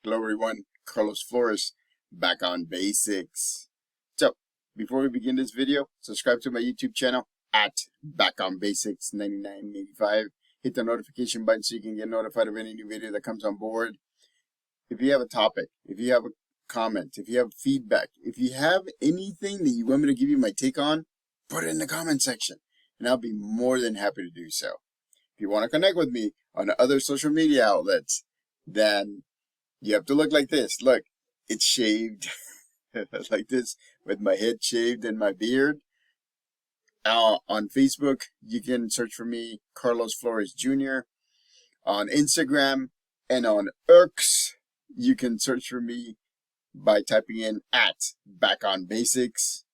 Hello everyone, Carlos Flores, back on basics. So, before we begin this video, subscribe to my YouTube channel at Back on Basics 9985. Hit the notification button so you can get notified of any new video that comes on board. If you have a topic, if you have a comment, if you have feedback, if you have anything that you want me to give you my take on, put it in the comment section and I'll be more than happy to do so. If you want to connect with me on other social media outlets, then you have to look like this. Look, it's shaved like this with my head shaved and my beard. On Facebook, you can search for me, Carlos Flores Jr. On Instagram and on X, you can search for me by typing in at Back on Basics.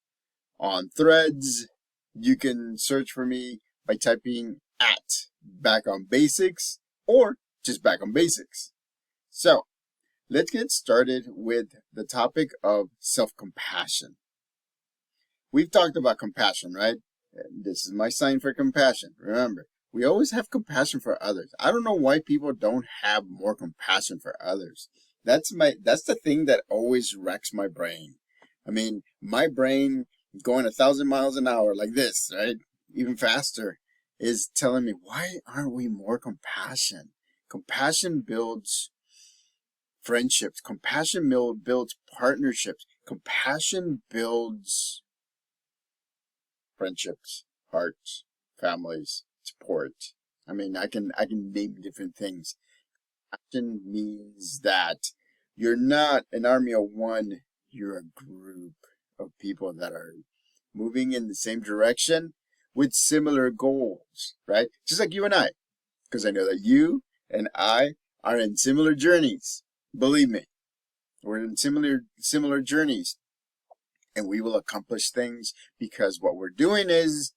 On Threads, you can search for me by typing at Back on Basics or just Back on Basics. So, let's get started with the topic of self-compassion. We've talked about compassion, right? This is my sign for compassion. Remember, we always have compassion for others. I don't know why people don't have more compassion for others. That's the thing that always wrecks my brain. I mean, my brain going 1,000 miles an hour like this, right? Even faster, is telling me, why aren't we more compassionate? Compassion builds friendships. Compassion builds partnerships. Compassion builds friendships, hearts, families, support. I mean, I can name different things. Compassion means that you're not an army of one, you're a group of people that are moving in the same direction with similar goals, right? Just like you and I, because I know that you and I are in similar journeys. Believe me, we're in similar journeys, and we will accomplish things because what we're doing is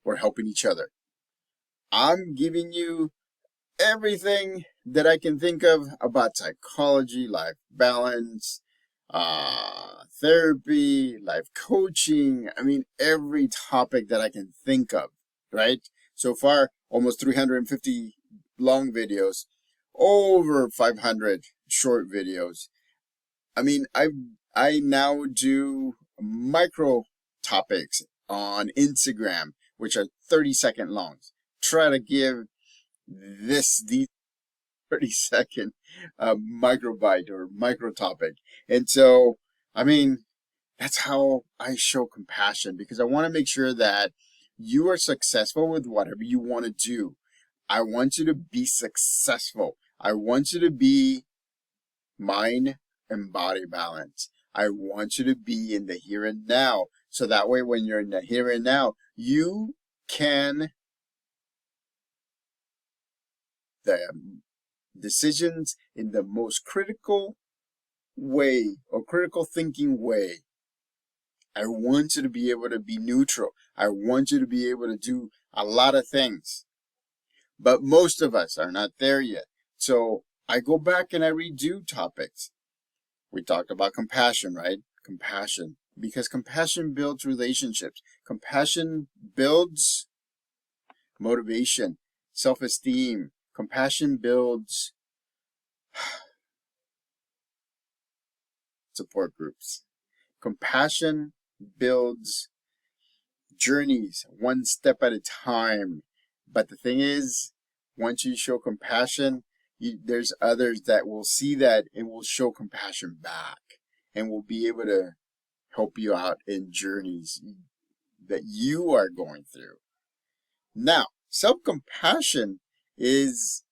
we're helping each other. I'm giving you everything that I can think of about psychology, life balance, therapy, life coaching. I mean, every topic that I can think of, right? So far, almost 350 long videos, over 500 short videos. I mean, I now do micro topics on Instagram, which are 30-second long. Try to give these 30-second microbite or micro topic. And so, I mean, that's how I show compassion, because I want to make sure that you are successful with whatever you want to do. I want you to be successful. I want you to be mind and body balance. I want you to be in the here and now. So that way, when you're in the here and now, you can the decisions in the most critical way or critical thinking way. I want you to be able to be neutral. I want you to be able to do a lot of things. But most of us are not there yet. So I go back and I redo topics. We talked about compassion, right? Compassion. Because compassion builds relationships. Compassion builds motivation, self-esteem. Compassion builds support groups. Compassion builds journeys one step at a time. But the thing is, once you show compassion, there's others that will see that and will show compassion back and will be able to help you out in journeys that you are going through. Now, self-compassion it's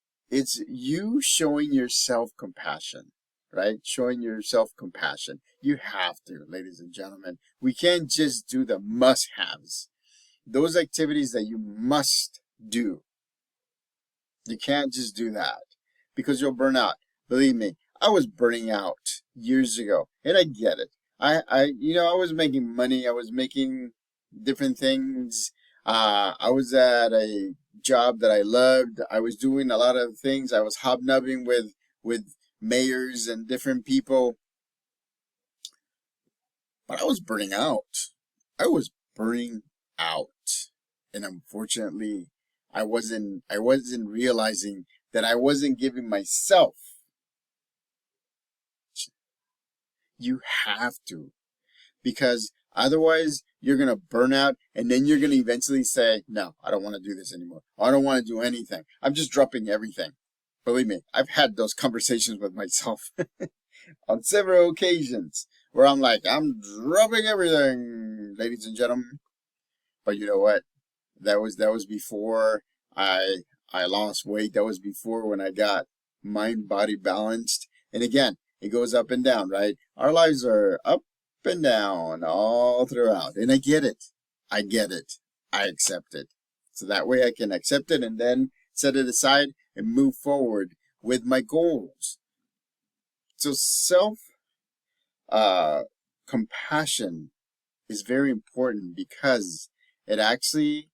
you showing yourself compassion, right? Showing yourself compassion. You have to, ladies and gentlemen. We can't just do the must-haves. Those activities that you must do. You can't just do that because you'll burn out. Believe me, I was burning out years ago, and I get it. I was making money. I was making different things. I was at a job that I loved. I was doing a lot of things. I was hobnobbing with mayors and different people. But I was burning out. I was burning out. And unfortunately, I wasn't realizing that I wasn't giving myself You have to. Because otherwise, you're going to burn out, and then you're going to eventually say, no, I don't want to do this anymore. I don't want to do anything. I'm just dropping everything. Believe me, I've had those conversations with myself on several occasions where I'm like, I'm dropping everything, ladies and gentlemen. But you know what? That was before I lost weight. That was before when I got mind body balanced. And again, it goes up and down, right? Our lives are up and down all throughout. And I get it. I get it. I accept it. So that way I can accept it and then set it aside and move forward with my goals. So compassion is very important because it actually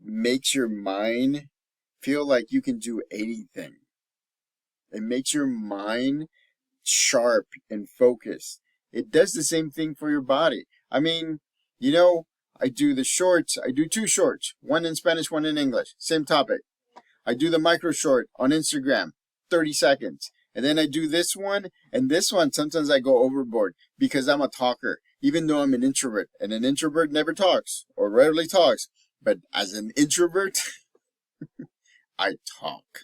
makes your mind feel like you can do anything. It makes your mind sharp and focused. It does the same thing for your body. I mean, I do the shorts. I do 2 shorts, one in Spanish, one in English. Same topic. I do the micro short on Instagram, 30 seconds. And then I do this one, and this one, sometimes I go overboard because I'm a talker, even though I'm an introvert. And an introvert never talks or rarely talks. But as an introvert, I talk.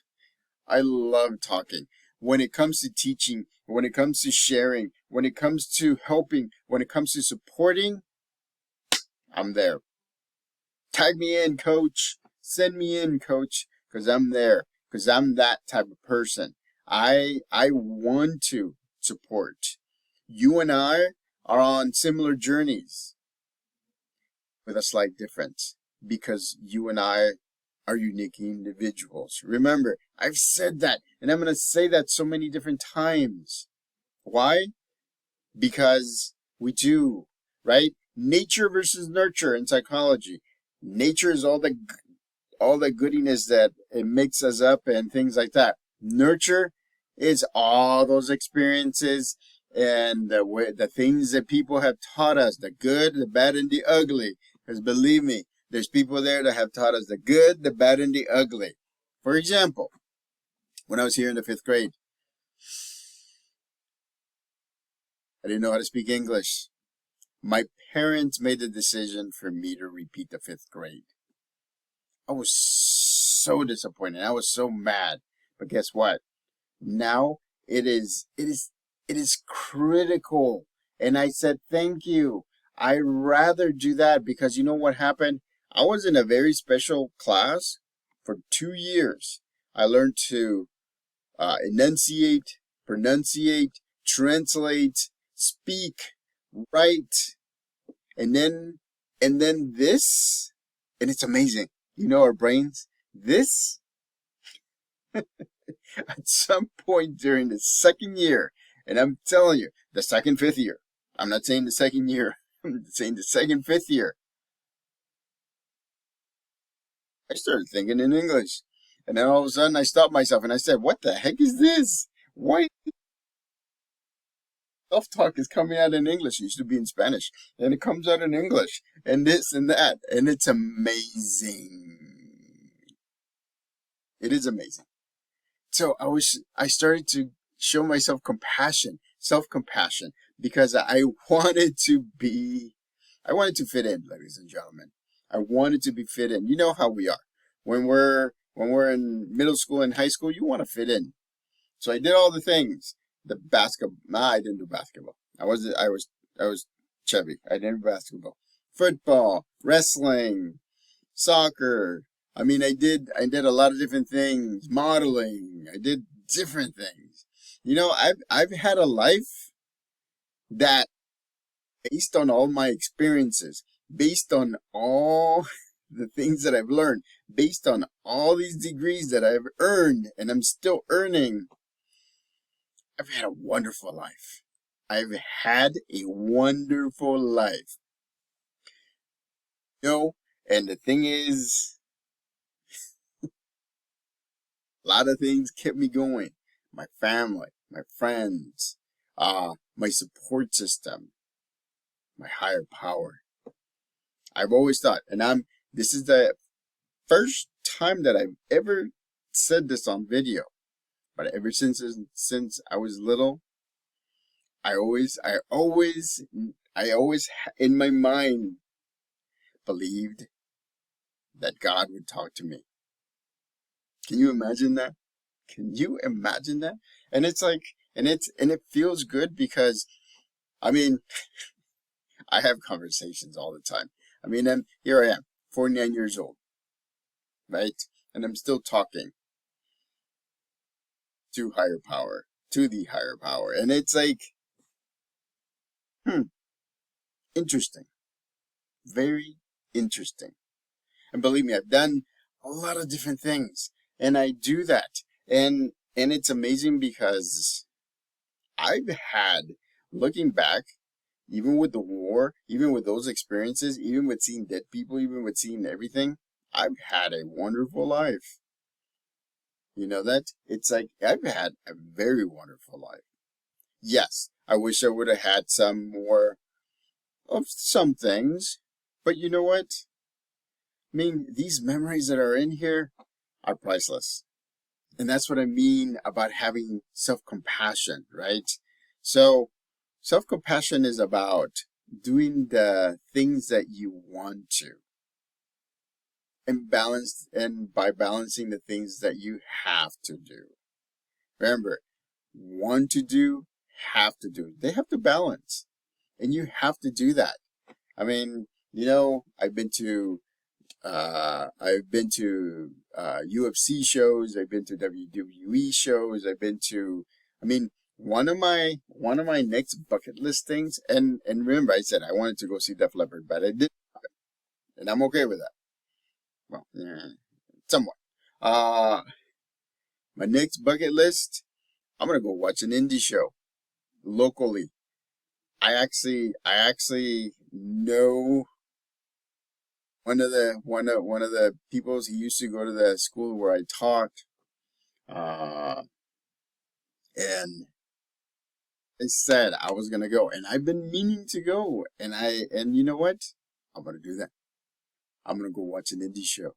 I love talking. When it comes to teaching, when it comes to sharing, when it comes to helping, when it comes to supporting, I'm there. Tag me in, coach. Send me in, coach, because I'm there, because I'm that type of person. I want to support. You and I are on similar journeys with a slight difference because you and I are unique individuals. Remember, I've said that, and I'm going to say that so many different times. Why? Because we do, right? Nature versus nurture in psychology. Nature is all the goodiness that it makes us up and things like that. Nurture is all those experiences and the things that people have taught us, the good, the bad, and the ugly. Because believe me, there's people there that have taught us the good, the bad, and the ugly. For example, when I was here in the 5th grade, I didn't know how to speak English. My parents made the decision for me to repeat the 5th grade. I was so disappointed. I was so mad. But guess what? Now it is critical. And I said, thank you. I'd rather do that because you know what happened? I was in a very special class for 2 years. I learned to enunciate, pronunciate, translate, speak, write, and then this, and it's amazing. Our brains, this, at some point during the 2nd year, and I'm telling you, the 2nd, 5th year, I'm not saying the 2nd year, I'm saying the 2nd, 5th year, I started thinking in English. And then all of a sudden I stopped myself and I said, what the heck is this? Why self-talk is coming out in English? It used to be in Spanish. And it comes out in English. And this and that. And it's amazing. It is amazing. So I started to show myself compassion, self-compassion, because I wanted to fit in, ladies and gentlemen. I wanted to be fit in. You know how we are. When we're in middle school and high school, you want to fit in. So I did all the things. The basketball. Nah, I didn't do basketball. I was chubby. I didn't do basketball. Football, wrestling, soccer. I mean, I did a lot of different things. Modeling. I did different things. I've had a life that, based on all my experiences, based on all the things that I've learned, based on all these degrees that I've earned and I'm still earning, I've had a wonderful life. I've had a wonderful life. And the thing is, a lot of things kept me going. My family, my friends, my support system, my higher power. I've always thought, and this is the first time that I've ever said this on video, but ever since I was little, I always in my mind believed that God would talk to me. Can you imagine that? Can you imagine that? And it's like, and it feels good because, I mean, I have conversations all the time. I mean, and here I am, 49 years old, right? And I'm still talking to higher power, to the higher power. And it's like, interesting. Very interesting. And believe me, I've done a lot of different things. And I do that. And it's amazing because I've had, looking back, even with the war, even with those experiences, even with seeing dead people, even with seeing everything, I've had a wonderful life. You know that? It's like I've had a very wonderful life. Yes, I wish I would have had some more of some things, but you know what? I mean, these memories that are in here are priceless. And that's what I mean about having self-compassion, right? So, self-compassion is about doing the things that you want to and by balancing the things that you have to do. Remember, want to do, have to do. They have to balance. And you have to do that. I mean, I've been to UFC shows. I've been to WWE shows. I mean, one of my next bucket list things. And remember, I said I wanted to go see Def Leppard, but I didn't, and I'm okay with that. Well, somewhat. My next bucket list, I'm gonna go watch an indie show locally. I actually know one of the peoples. He used to go to the school where I taught, and I said I was gonna go, and I've been meaning to go, and you know what? I'm gonna do that. I'm gonna go watch an indie show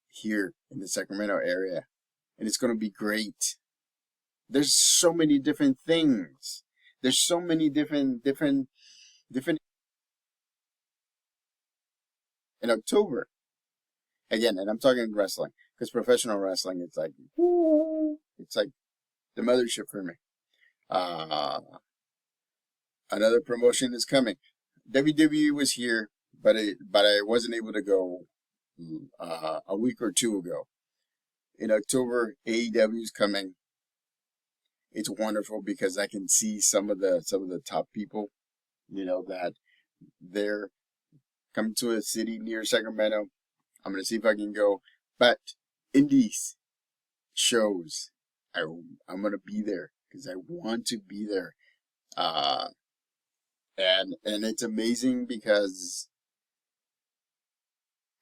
here in the Sacramento area, and it's gonna be great. There's so many different things. There's so many different in October. Again, and I'm talking wrestling, because professional wrestling, it's like, woo, it's like the mothership for me. Uh, Another promotion is coming. WWE was here, but I wasn't able to go a week or two ago. In October, AEW is coming. It's wonderful because I can see some of the top people, that they're coming to a city near Sacramento. I'm gonna see if I can go, but indies shows, I'm gonna be there because I want to be there. Uh, and it's amazing because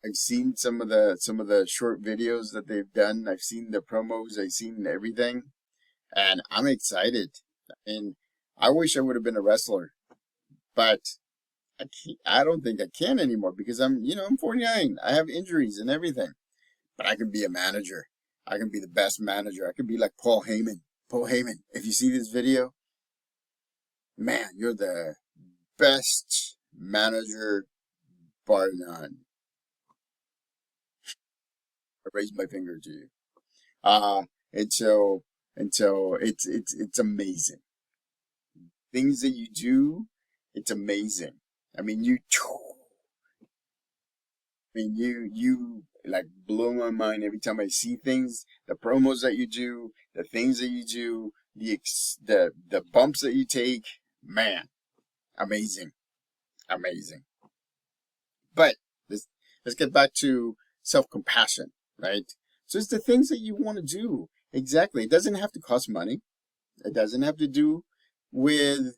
I've seen some of the short videos that they've done. I've seen the promos. I've seen everything, and I'm excited. And I wish I would have been a wrestler, but I don't think I can anymore because I'm 49. I have injuries and everything, but I can be a manager. I can be the best manager. I can be like Paul Heyman. Paul Heyman, if you see this video, man, you're the best manager bar none. I raise my finger to you. Uh, and so, it's amazing. Things that you do, it's amazing. I mean, you like blow my mind every time I see things, the promos that you do, the things that you do, the bumps that you take, man, amazing, amazing. But let's get back to self-compassion, right? So it's the things that you want to do. Exactly. It doesn't have to cost money. It doesn't have to do with,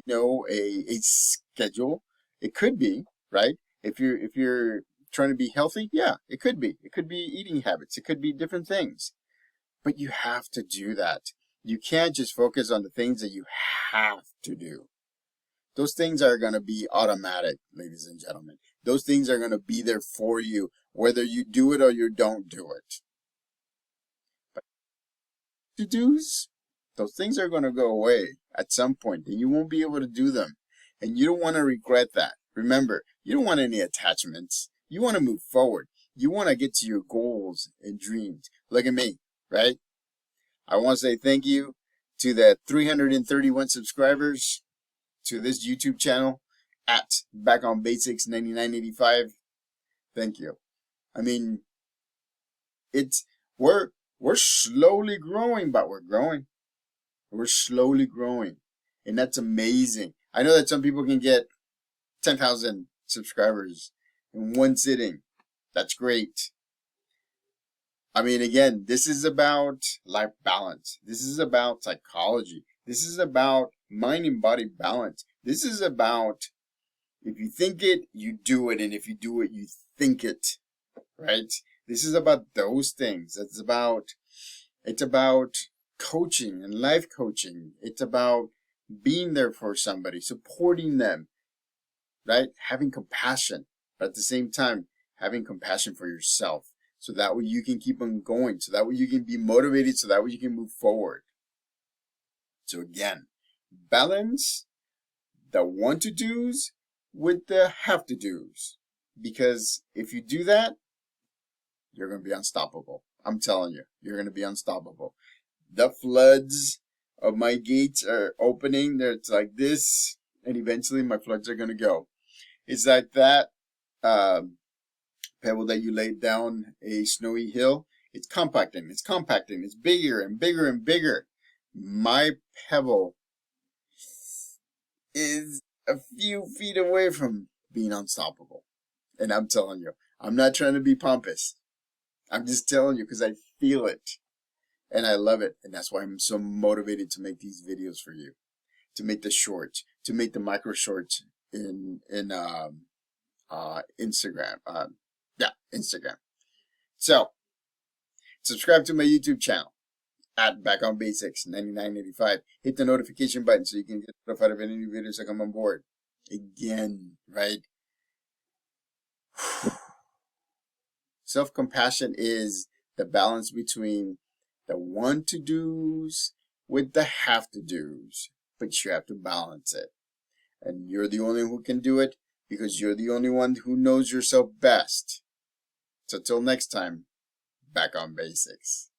a schedule. It could be, right? If you're trying to be healthy, yeah, it could be. It could be eating habits. It could be different things. But you have to do that. You can't just focus on the things that you have to do. Those things are going to be automatic, ladies and gentlemen. Those things are going to be there for you, whether you do it or you don't do it. But to do's, Those things are going to go away at some point, and you won't be able to do them. And you don't want to regret that. Remember, you don't want any attachments. You want to move forward. You want to get to your goals and dreams. Look at me, right? I want to say thank you to the 331 subscribers to this YouTube channel at Back on Basics 9985. Thank you. I mean, we're slowly growing, but we're growing. We're slowly growing, and that's amazing. I know that some people can get 10,000 subscribers in one sitting. That's great. I mean, again, this is about life balance. This is about psychology. This is about mind and body balance. This is about, if you think it, you do it. And if you do it, you think it, right? This is about those things. It's about coaching and life coaching. It's about being there for somebody, supporting them, right? Having compassion, but at the same time, having compassion for yourself. So that way you can keep on going. So that way you can be motivated. So that way you can move forward. So again, balance the want to do's with the have to do's. Because if you do that, you're going to be unstoppable. I'm telling you, you're going to be unstoppable. The floods of my gates are opening. It's like this. And eventually my floods are going to go. It's like that pebble that you laid down a snowy hill. It's compacting. It's compacting. It's bigger and bigger and bigger. My pebble is a few feet away from being unstoppable. And I'm telling you, I'm not trying to be pompous. I'm just telling you because I feel it. And I love it. And that's why I'm so motivated to make these videos for you. To make the shorts. To make the micro shorts in Instagram. Instagram. So, subscribe to my YouTube channel at Back on Basics 9985. Hit the notification button so you can get notified of any new videos that come on board. Again, right? Self-compassion is the balance between the want to do's with the have to do's, but you have to balance it. And you're the only one who can do it because you're the only one who knows yourself best. So till next time, Back on Basics.